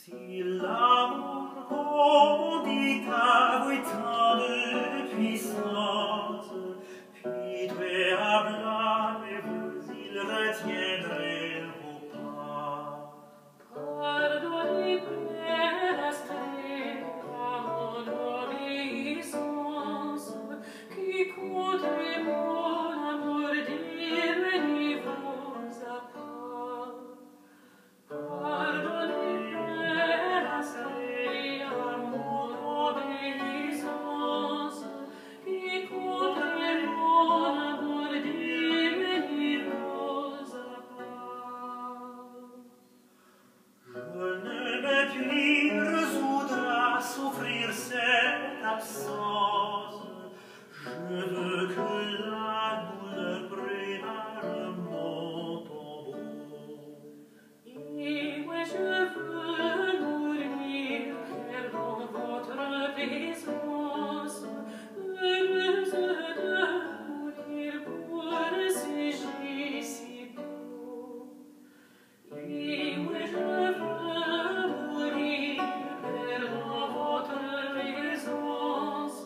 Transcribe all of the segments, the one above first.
Si l'amour condita voi tant de puissance, puis de blâmer vous, il retiendrait vos pas. Pardonnez, Père Astrée, à mon obéissance, qui contre mon amour diminue vos appas. Pardonnez, Père Astrée, à mon obéissance, qui contre mon amour diminue vos appas. Je ne me puis résoudre à souffrir cette absence. Je veux que la douleur prépare mon tombeau. Et moi je veux mourir, perdant votre présence, heureuse de mourir pour ce jet si beau. Et moi je veux mourir, perdant votre présence,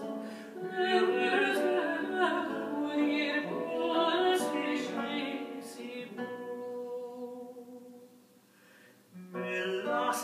heureuse de mourir pour ce jet si beau. Mais las